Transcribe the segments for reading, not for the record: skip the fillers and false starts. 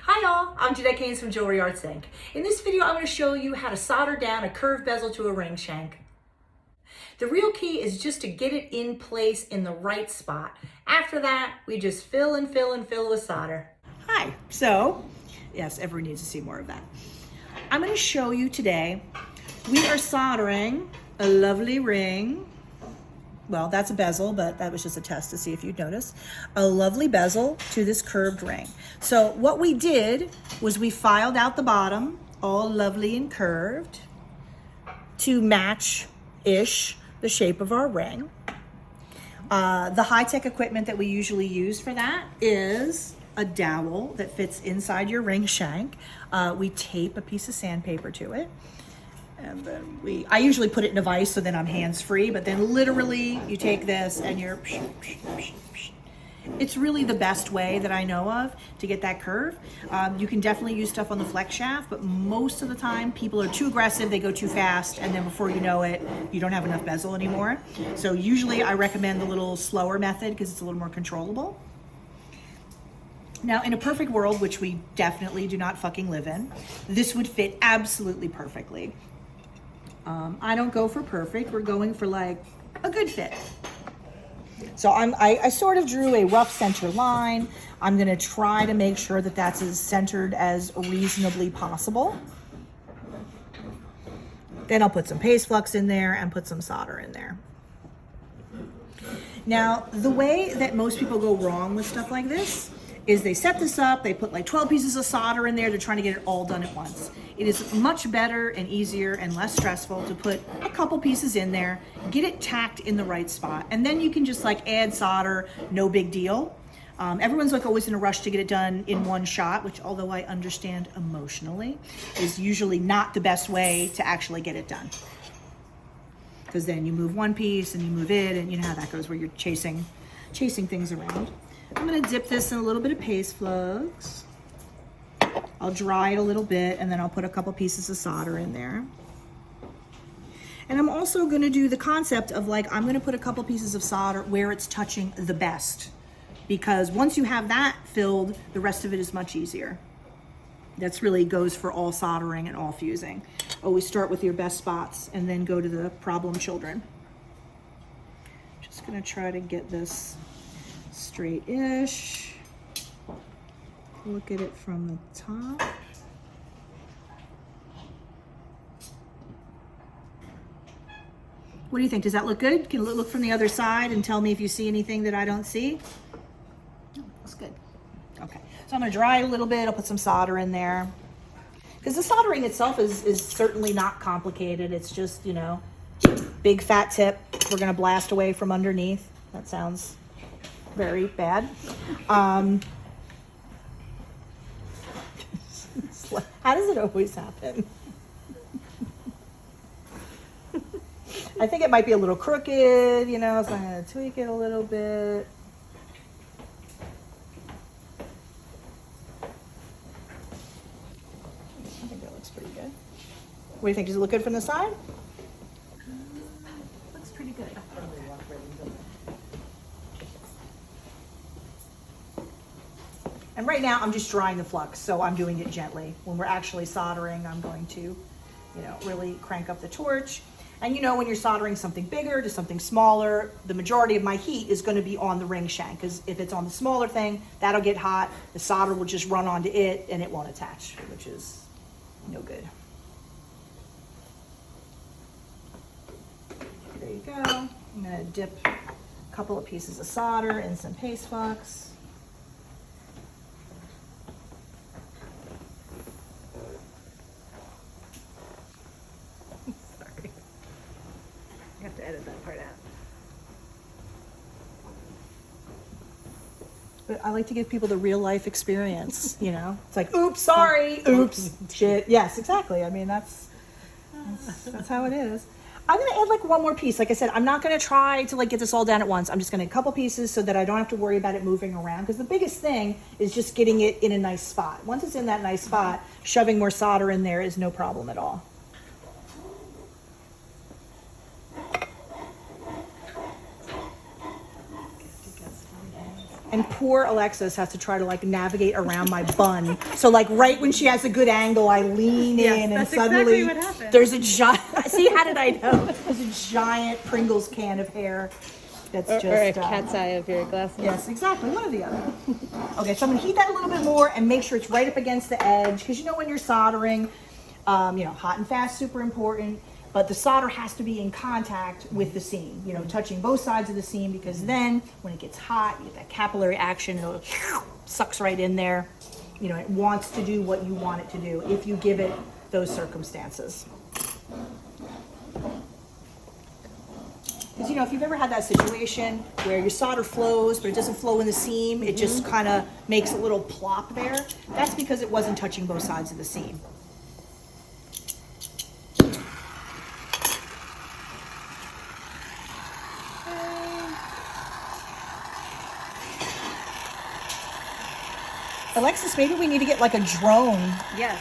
Hi y'all, I'm Jeanette Keynes from Jewelry Arts Inc. In this video, I'm going to show you how to solder down a curved bezel to a ring shank. The real key is just to get it in place in the right spot. After that, we just fill and fill and fill with solder. Hi, so, yes, everyone needs to see more of that. I'm going to show you today, we are soldering a lovely ring. Well, that's a bezel, but that was just a test to see if you'd notice. A lovely bezel to this curved ring. So what we did was we filed out the bottom, all lovely and curved, to match-ish the shape of our ring. The high-tech equipment that we usually use for that is a dowel that fits inside your ring shank. We tape a piece of sandpaper to it. And then I usually put it in a vise so then I'm hands-free, but then literally you take this and you're, it's really the best way that I know of to get that curve. You can definitely use stuff on the flex shaft, but most of the time people are too aggressive, they go too fast, and then before you know it, you don't have enough bezel anymore. So usually I recommend the little slower method because it's a little more controllable. Now, in a perfect world, which we definitely do not fucking live in, this would fit absolutely perfectly. I don't go for perfect. We're going for like a good fit. So I sort of drew a rough center line. I'm going to try to make sure that that's as centered as reasonably possible. Then I'll put some paste flux in there and put some solder in there. Now, the way that most people go wrong with stuff like this is they set this up, they put like 12 pieces of solder in there, they're trying to get it all done at once. It is much better and easier and less stressful to put a couple pieces in there, get it tacked in the right spot, and then you can just like add solder, no big deal. Everyone's like always in a rush to get it done in one shot, which although I understand emotionally, is usually not the best way to actually get it done. Because then you move one piece and you move it, and you know how that goes where you're chasing things around. I'm gonna dip this in a little bit of paste flux. I'll dry it a little bit and then I'll put a couple pieces of solder in there. And I'm also gonna do the concept of like, I'm gonna put a couple pieces of solder where it's touching the best. Because once you have that filled, the rest of it is much easier. That's really goes for all soldering and all fusing. Always start with your best spots and then go to the problem children. Just gonna try to get this straight-ish. Look at it from the top. What do you think? Does that look good? Can you look from the other side and tell me if you see anything that I don't see? Oh, looks good. Okay, so I'm gonna dry it a little bit. I'll put some solder in there. Because the soldering itself is certainly not complicated. It's just, you know, big fat tip. We're gonna blast away from underneath. That sounds very bad. How does it always happen? I think it might be a little crooked, you know, so I'm gonna tweak it a little bit. I think that looks pretty good. What do you think? Does it look good from the side? Looks pretty good. And right now I'm just drying the flux, so I'm doing it gently. When we're actually soldering, I'm going to, you know, really crank up the torch. And you know, when you're soldering something bigger to something smaller, the majority of my heat is going to be on the ring shank, because if it's on the smaller thing, that'll get hot. The solder will just run onto it and it won't attach, which is no good. There you go. I'm going to dip a couple of pieces of solder in some paste flux. I have to edit that part out. But I like to give people the real life experience, you know? It's like, oops, sorry, oops, shit. Yes, exactly. I mean, that's how it is. I'm gonna add like one more piece. Like I said, I'm not gonna try to like get this all down at once. I'm just gonna a couple pieces so that I don't have to worry about it moving around. Because the biggest thing is just getting it in a nice spot. Once it's in that nice spot, shoving more solder in there is no problem at all. And poor Alexis has to try to like navigate around my bun. So like right when she has a good angle, I lean in and suddenly exactly what happened. There's a giant, see, how did I know? There's a giant Pringles can of hair. That's just or a cat's eye of your glasses. Yes, exactly, one or the other. Okay, so I'm gonna heat that a little bit more and make sure it's right up against the edge, because you know when you're soldering, you know, hot and fast, super important, but the solder has to be in contact with the seam, you know, touching both sides of the seam, because then when it gets hot, you get that capillary action, it sucks right in there. You know, it wants to do what you want it to do if you give it those circumstances. Because, you know, if you've ever had that situation where your solder flows, but it doesn't flow in the seam, it just kind of makes a little plop there, that's because it wasn't touching both sides of the seam. Alexis, maybe we need to get like a drone. Yes.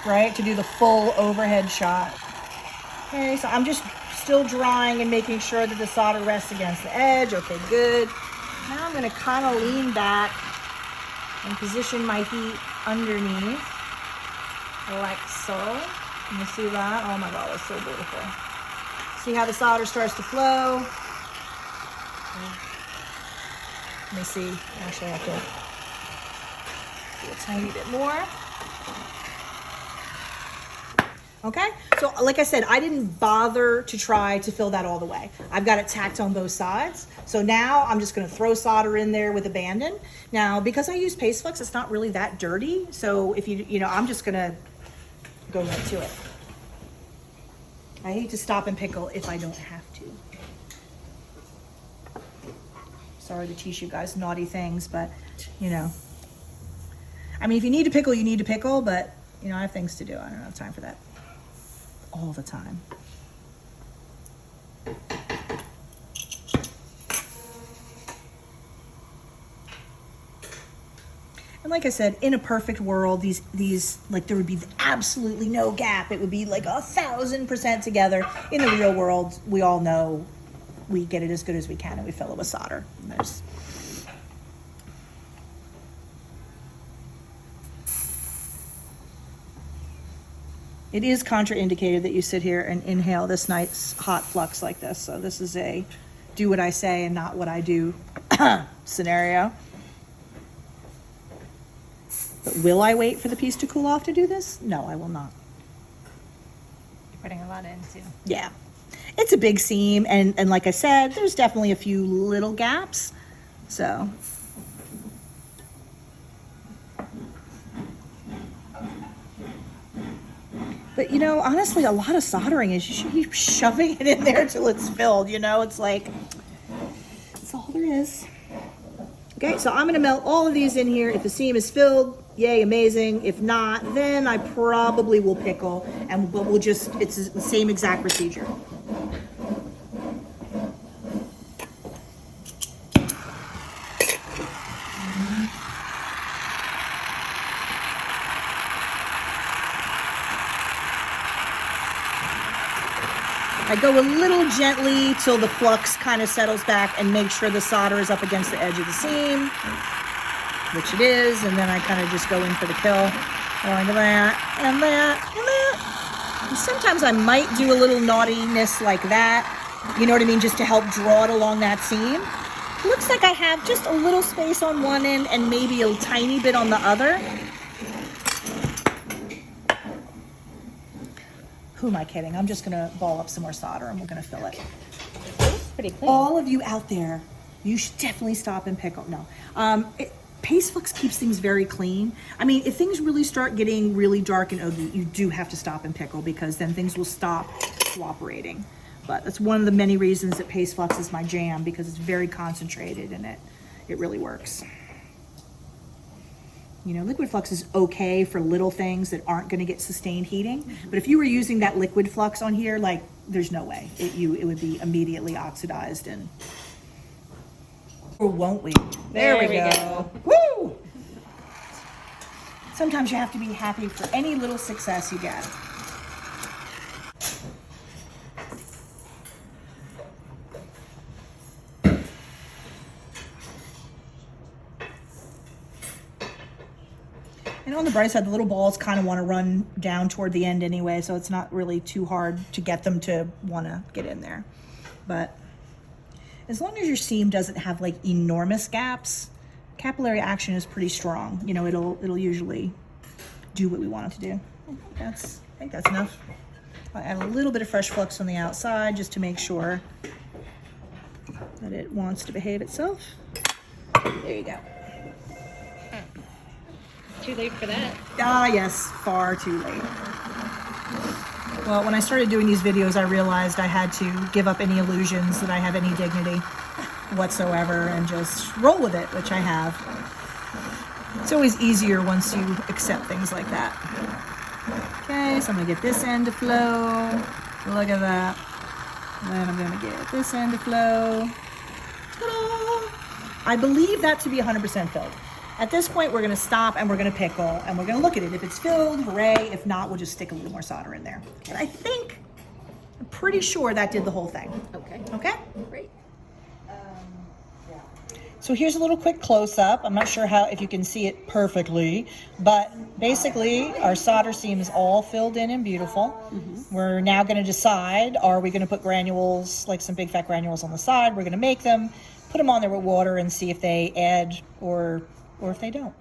Right, to do the full overhead shot. Okay, so I'm just still drying and making sure that the solder rests against the edge. Okay, good. Now I'm gonna kind of lean back and position my heat underneath, like so. You see that? Oh my God, that's so beautiful. See how the solder starts to flow? Let me see. Actually, I have to do a tiny bit more. Okay, so like I said, I didn't bother to try to fill that all the way. I've got it tacked on both sides. So now I'm just gonna throw solder in there with abandon. Now, because I use paste flux, it's not really that dirty. So if you know, I'm just gonna go right to it. I hate to stop and pickle if I don't have to. Sorry to teach you guys naughty things, but you know. I mean, if you need to pickle, you need to pickle, but you know, I have things to do. I don't have time for that all the time. And like I said, in a perfect world, these like there would be absolutely no gap. It would be like 1,000% together. In the real world, we all know we get it as good as we can and we fill it with solder. And there's It is contraindicated that you sit here and inhale this nice hot flux like this. So this is a do what I say and not what I do scenario. But will I wait for the piece to cool off to do this? No, I will not. You're putting a lot in too. Yeah. It's a big seam, and like I said, there's definitely a few little gaps. So but you know, honestly, a lot of soldering is you should be shoving it in there till it's filled, you know? It's like, that's all there is. Okay, so I'm gonna melt all of these in here. If the seam is filled, yay, amazing. If not, then I probably will pickle, but we'll just, it's the same exact procedure. I go a little gently till the flux kind of settles back and make sure the solder is up against the edge of the seam, which it is, and then I kind of just go in for the kill. Going to that, and that, and that. And sometimes I might do a little naughtiness like that, you know what I mean, just to help draw it along that seam. Looks like I have just a little space on one end and maybe a tiny bit on the other. Who am I kidding? I'm just gonna ball up some more solder and we're gonna fill it. Pretty clean. All of you out there, you should definitely stop and pickle. No, paste flux keeps things very clean. I mean, if things really start getting really dark and ugly, you do have to stop and pickle, because then things will stop cooperating. But that's one of the many reasons that paste flux is my jam, because it's very concentrated and it really works. You know, liquid flux is okay for little things that aren't going to get sustained heating. But if you were using that liquid flux on here, like, there's no way. It would be immediately oxidized and... Or won't we? There we go. Woo! Sometimes you have to be happy for any little success you get. on the bright side, the little balls kind of want to run down toward the end anyway, so it's not really too hard to get them to want to get in there. But as long as your seam doesn't have like enormous gaps, capillary action is pretty strong. You know, it'll usually do what we want it to do. I think that's enough. I'll add a little bit of fresh flux on the outside just to make sure that it wants to behave itself. There you go. Too late for that. Ah, yes, far too late. Well, when I started doing these videos, I realized I had to give up any illusions that I have any dignity whatsoever and just roll with it, which I have. It's always easier once you accept things like that. Okay, so I'm gonna get this end to flow. Look at that. And then I'm gonna get this end to flow. Ta-da! I believe that to be 100% filled. At this point, we're gonna stop and we're gonna pickle and we're gonna look at it. If it's filled, hooray. If not, we'll just stick a little more solder in there. And I'm pretty sure that did the whole thing. Okay. Okay? Great. So here's a little quick close-up. I'm not sure if you can see it perfectly, but basically our solder seam is all filled in and beautiful. Mm-hmm. We're now gonna decide, are we gonna put granules, like some big fat granules on the side? We're gonna make them, put them on there with water and see if they add or if they don't.